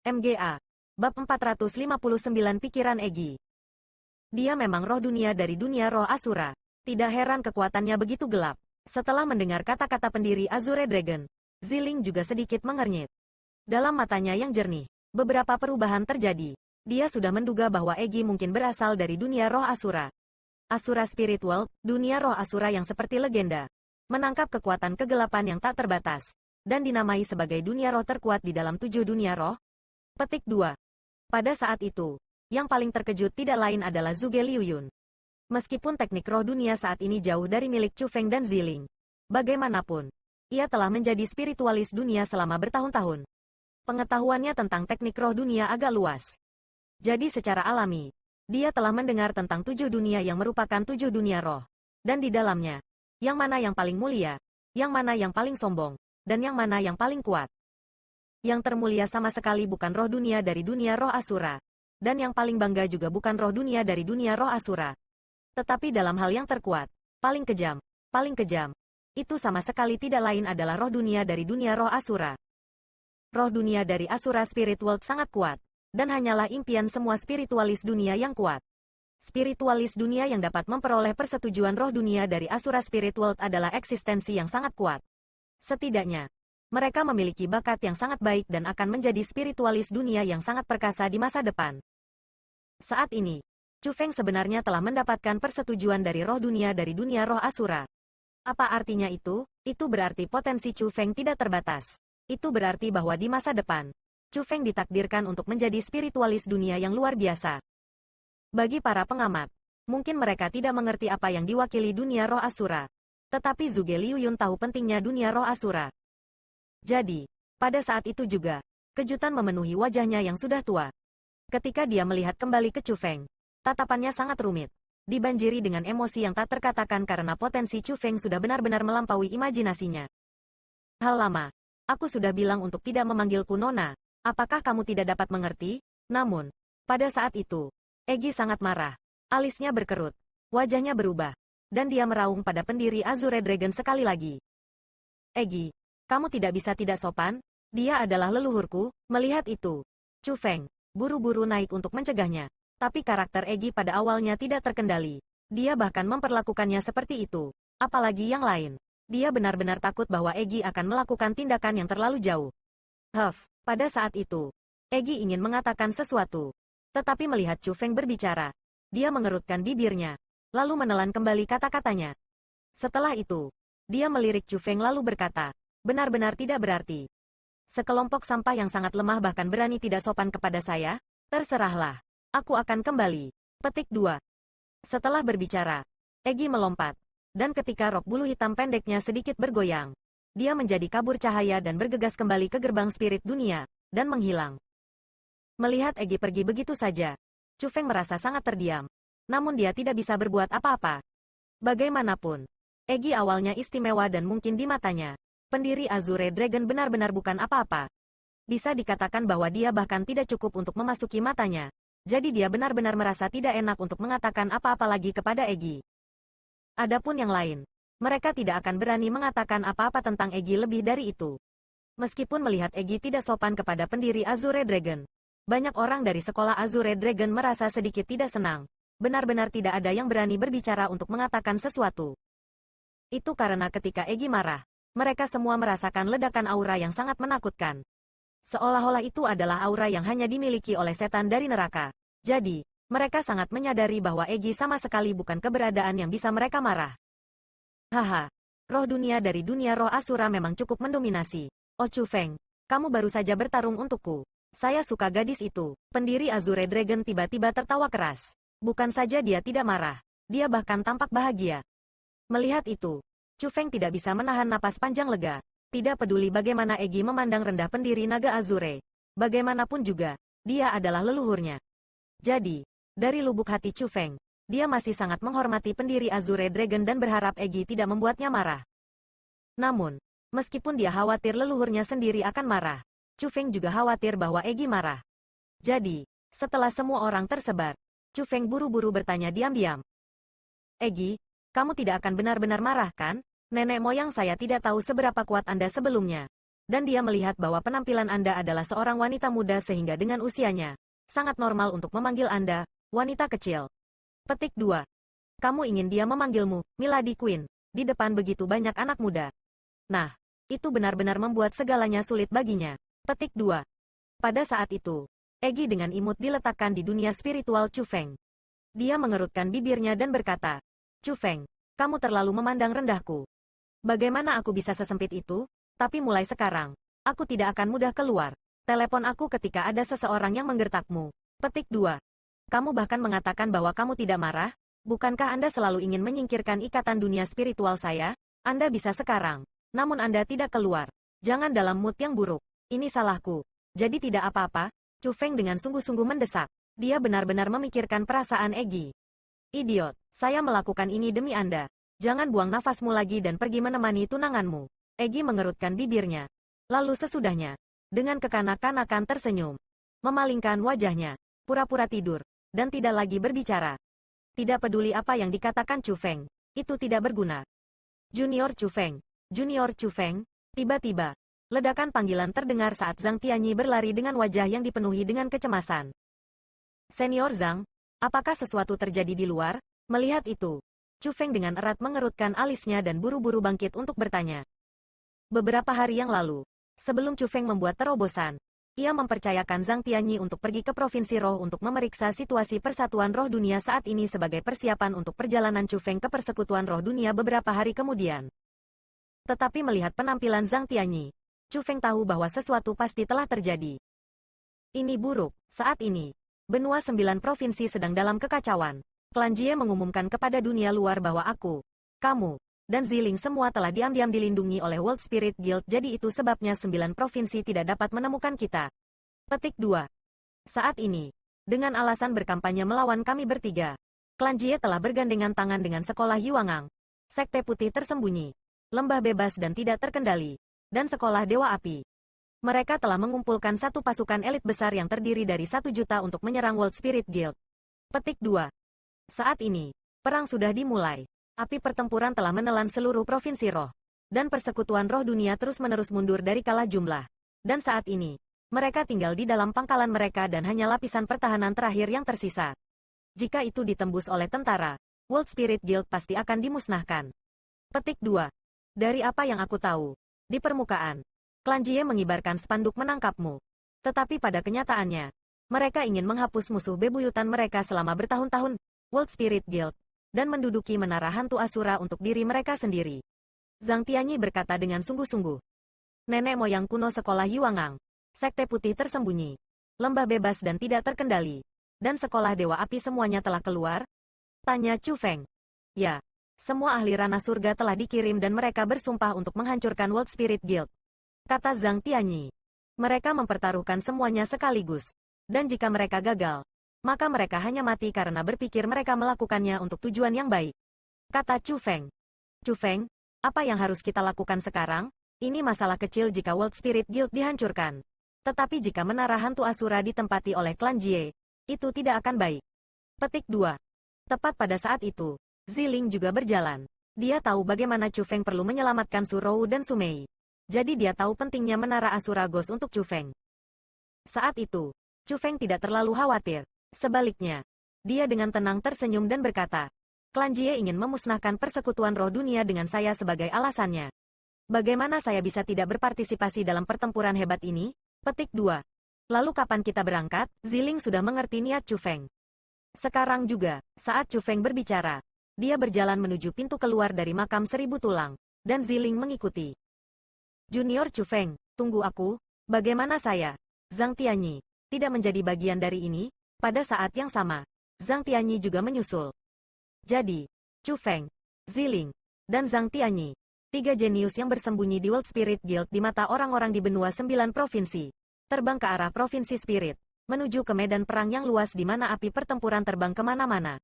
MGA. Bab 459 Pikiran Egi. Dia memang roh dunia dari dunia roh Asura. Tidak heran kekuatannya begitu gelap. Setelah mendengar kata-kata pendiri Azure Dragon, Ziling juga sedikit mengernyit. Dalam matanya yang jernih, beberapa perubahan terjadi. Dia sudah menduga bahwa Egi mungkin berasal dari dunia roh Asura. Asura Spirit World, dunia roh Asura yang seperti legenda. Menangkap kekuatan kegelapan yang tak terbatas. Dan dinamai sebagai dunia roh terkuat di dalam 7 dunia roh. Petik 2. Pada saat itu, yang paling terkejut tidak lain adalah Zhuge Liuyun. Meskipun teknik roh dunia saat ini jauh dari milik Chu Feng dan Ziling, bagaimanapun, ia telah menjadi spiritualis dunia selama bertahun-tahun. Pengetahuannya tentang teknik roh dunia agak luas. Jadi secara alami, dia telah mendengar tentang 7 dunia yang merupakan 7 dunia roh. Dan di dalamnya, yang mana yang paling mulia, yang mana yang paling sombong, dan yang mana yang paling kuat. Yang termulia sama sekali bukan roh dunia dari dunia roh Asura. Dan yang paling bangga juga bukan roh dunia dari dunia roh Asura. Tetapi dalam hal yang terkuat, paling kejam, itu sama sekali tidak lain adalah roh dunia dari dunia roh Asura. Roh dunia dari Asura Spirit World sangat kuat, dan hanyalah impian semua spiritualis dunia yang kuat. Spiritualis dunia yang dapat memperoleh persetujuan roh dunia dari Asura Spirit World adalah eksistensi yang sangat kuat. Setidaknya, mereka memiliki bakat yang sangat baik dan akan menjadi spiritualis dunia yang sangat perkasa di masa depan. Saat ini, Chu Feng sebenarnya telah mendapatkan persetujuan dari roh dunia dari dunia roh Asura. Apa artinya itu? Itu berarti potensi Chu Feng tidak terbatas. Itu berarti bahwa di masa depan, Chu Feng ditakdirkan untuk menjadi spiritualis dunia yang luar biasa. Bagi para pengamat, mungkin mereka tidak mengerti apa yang diwakili dunia roh Asura. Tetapi Zhuge Liuyun tahu pentingnya dunia roh Asura. Jadi, pada saat itu juga, kejutan memenuhi wajahnya yang sudah tua. Ketika dia melihat kembali ke Chu Feng, tatapannya sangat rumit, dibanjiri dengan emosi yang tak terkatakan karena potensi Chu Feng sudah benar-benar melampaui imajinasinya. Hal lama, aku sudah bilang untuk tidak memanggilku Nona, apakah kamu tidak dapat mengerti? Namun, pada saat itu, Egi sangat marah, alisnya berkerut, wajahnya berubah, dan dia meraung pada pendiri Azure Dragon sekali lagi. Egi, kamu tidak bisa tidak sopan? Dia adalah leluhurku. Melihat itu, Chu Feng buru-buru naik untuk mencegahnya. Tapi karakter Egi pada awalnya tidak terkendali. Dia bahkan memperlakukannya seperti itu. Apalagi yang lain. Dia benar-benar takut bahwa Egi akan melakukan tindakan yang terlalu jauh. Pada saat itu, Egi ingin mengatakan sesuatu. Tetapi melihat Chu Feng berbicara, dia mengerutkan bibirnya, lalu menelan kembali kata-katanya. Setelah itu, dia melirik Chu Feng lalu berkata, benar-benar tidak berarti. Sekelompok sampah yang sangat lemah bahkan berani tidak sopan kepada saya? Terserahlah. Aku akan kembali. Petik 2. Setelah berbicara, Egi melompat. Dan ketika rok bulu hitam pendeknya sedikit bergoyang, dia menjadi kabur cahaya dan bergegas kembali ke gerbang spirit dunia, dan menghilang. Melihat Egi pergi begitu saja, Chu Feng merasa sangat terdiam. Namun dia tidak bisa berbuat apa-apa. Bagaimanapun, Egi awalnya istimewa dan mungkin di matanya, pendiri Azure Dragon benar-benar bukan apa-apa. Bisa dikatakan bahwa dia bahkan tidak cukup untuk memasuki matanya. Jadi dia benar-benar merasa tidak enak untuk mengatakan apa-apa lagi kepada Egi. Adapun yang lain, mereka tidak akan berani mengatakan apa-apa tentang Egi lebih dari itu. Meskipun melihat Egi tidak sopan kepada pendiri Azure Dragon, banyak orang dari sekolah Azure Dragon merasa sedikit tidak senang. Benar-benar tidak ada yang berani berbicara untuk mengatakan sesuatu. Itu karena ketika Egi marah, mereka semua merasakan ledakan aura yang sangat menakutkan. Seolah-olah itu adalah aura yang hanya dimiliki oleh setan dari neraka. Jadi, mereka sangat menyadari bahwa Egi sama sekali bukan keberadaan yang bisa mereka marah. Haha, roh dunia dari dunia roh Asura memang cukup mendominasi. Oh Chu Feng, kamu baru saja bertarung untukku. Saya suka gadis itu. Pendiri Azure Dragon tiba-tiba tertawa keras. Bukan saja dia tidak marah, dia bahkan tampak bahagia. Melihat itu, Chu Feng tidak bisa menahan napas panjang lega. Tidak peduli bagaimana Egi memandang rendah pendiri naga Azure. Bagaimanapun juga, dia adalah leluhurnya. Jadi, dari lubuk hati Chu Feng, dia masih sangat menghormati pendiri Azure Dragon dan berharap Egi tidak membuatnya marah. Namun, meskipun dia khawatir leluhurnya sendiri akan marah, Chu Feng juga khawatir bahwa Egi marah. Jadi, setelah semua orang tersebar, Chu Feng buru-buru bertanya diam-diam. Egi, kamu tidak akan benar-benar marah kan? Nenek moyang saya tidak tahu seberapa kuat Anda sebelumnya. Dan dia melihat bahwa penampilan Anda adalah seorang wanita muda sehingga dengan usianya, sangat normal untuk memanggil Anda, wanita kecil. Petik 2. Kamu ingin dia memanggilmu, Milady Queen, di depan begitu banyak anak muda. Nah, itu benar-benar membuat segalanya sulit baginya. Petik 2. Pada saat itu, Egi dengan imut diletakkan di dunia spiritual Chu Feng. Dia mengerutkan bibirnya dan berkata, Chu Feng, kamu terlalu memandang rendahku. Bagaimana aku bisa sesempit itu? Tapi mulai sekarang, aku tidak akan mudah keluar. Telepon aku ketika ada seseorang yang menggertakmu. Petik 2. Kamu bahkan mengatakan bahwa kamu tidak marah? Bukankah Anda selalu ingin menyingkirkan ikatan dunia spiritual saya? Anda bisa sekarang. Namun Anda tidak keluar. Jangan dalam mood yang buruk. Ini salahku. Jadi tidak apa-apa. Chu Feng dengan sungguh-sungguh mendesak. Dia benar-benar memikirkan perasaan Egi. Idiot, saya melakukan ini demi Anda. Jangan buang nafasmu lagi dan pergi menemani tunanganmu. Egi mengerutkan bibirnya. Lalu sesudahnya, dengan kekanak-kanakan tersenyum, memalingkan wajahnya, pura-pura tidur, dan tidak lagi berbicara. Tidak peduli apa yang dikatakan Chu Feng, itu tidak berguna. Junior Chu Feng, Junior Chu Feng, tiba-tiba, ledakan panggilan terdengar saat Zhang Tianyi berlari dengan wajah yang dipenuhi dengan kecemasan. Senior Zhang, apakah sesuatu terjadi di luar? Melihat itu, Chu Feng dengan erat mengerutkan alisnya dan buru-buru bangkit untuk bertanya. Beberapa hari yang lalu, sebelum Chu Feng membuat terobosan, ia mempercayakan Zhang Tianyi untuk pergi ke Provinsi Roh untuk memeriksa situasi Persatuan Roh Dunia saat ini sebagai persiapan untuk perjalanan Chu Feng ke Persekutuan Roh Dunia beberapa hari kemudian. Tetapi melihat penampilan Zhang Tianyi, Chu Feng tahu bahwa sesuatu pasti telah terjadi. Ini buruk. Saat ini, benua 9 provinsi sedang dalam kekacauan. Klan Jie mengumumkan kepada dunia luar bahwa aku, kamu, dan Ziling semua telah diam-diam dilindungi oleh World Spirit Guild, jadi itu sebabnya 9 provinsi tidak dapat menemukan kita. Petik 2. Saat ini, dengan alasan berkampanye melawan kami bertiga, Klan Jie telah bergandengan tangan dengan Sekolah Yuangang, Sekte Putih Tersembunyi, Lembah Bebas dan Tidak Terkendali, dan Sekolah Dewa Api. Mereka telah mengumpulkan satu pasukan elit besar yang terdiri dari 1 juta untuk menyerang World Spirit Guild. Petik 2. Saat ini, perang sudah dimulai. Api pertempuran telah menelan seluruh provinsi roh. Dan persekutuan roh dunia terus-menerus mundur dari kalah jumlah. Dan saat ini, mereka tinggal di dalam pangkalan mereka dan hanya lapisan pertahanan terakhir yang tersisa. Jika itu ditembus oleh tentara, World Spirit Guild pasti akan dimusnahkan. Petik 2. Dari apa yang aku tahu, di permukaan, Klan Jie mengibarkan spanduk menangkapmu. Tetapi pada kenyataannya, mereka ingin menghapus musuh bebuyutan mereka selama bertahun-tahun, World Spirit Guild, dan menduduki menara hantu Asura untuk diri mereka sendiri. Zhang Tianyi berkata dengan sungguh-sungguh. Nenek moyang kuno Sekolah Yuangang, Sekte Putih Tersembunyi, Lembah Bebas dan Tidak Terkendali, dan Sekolah Dewa Api semuanya telah keluar? Tanya Chu Feng. Ya, semua ahli ranah surga telah dikirim dan mereka bersumpah untuk menghancurkan World Spirit Guild. Kata Zhang Tianyi. Mereka mempertaruhkan semuanya sekaligus. Dan jika mereka gagal, maka mereka hanya mati karena berpikir mereka melakukannya untuk tujuan yang baik. Kata Chu Feng. Chu Feng, apa yang harus kita lakukan sekarang? Ini masalah kecil jika World Spirit Guild dihancurkan. Tetapi jika menara hantu Asura ditempati oleh Klan Jie, itu tidak akan baik. Petik 2. Tepat pada saat itu, Ziling juga berjalan. Dia tahu bagaimana Chu Feng perlu menyelamatkan Su Rou dan Su Mei. Jadi dia tahu pentingnya menara Asura Ghost untuk Chu Feng. Saat itu, Chu Feng tidak terlalu khawatir. Sebaliknya, dia dengan tenang tersenyum dan berkata, Klan Jie ingin memusnahkan persekutuan roh dunia dengan saya sebagai alasannya. Bagaimana saya bisa tidak berpartisipasi dalam pertempuran hebat ini? Petik 2. Lalu kapan kita berangkat? Ziling sudah mengerti niat Chu Feng. Sekarang juga, saat Chu Feng berbicara, dia berjalan menuju pintu keluar dari makam 1000 tulang, dan Ziling mengikuti. Junior Chu Feng, tunggu aku, bagaimana saya, Zhang Tianyi, tidak menjadi bagian dari ini? Pada saat yang sama, Zhang Tianyi juga menyusul. Jadi, Chu Feng, Ziling, dan Zhang Tianyi, 3 jenius yang bersembunyi di World Spirit Guild di mata orang-orang di benua 9 provinsi, terbang ke arah Provinsi Spirit, menuju ke medan perang yang luas di mana api pertempuran terbang kemana-mana.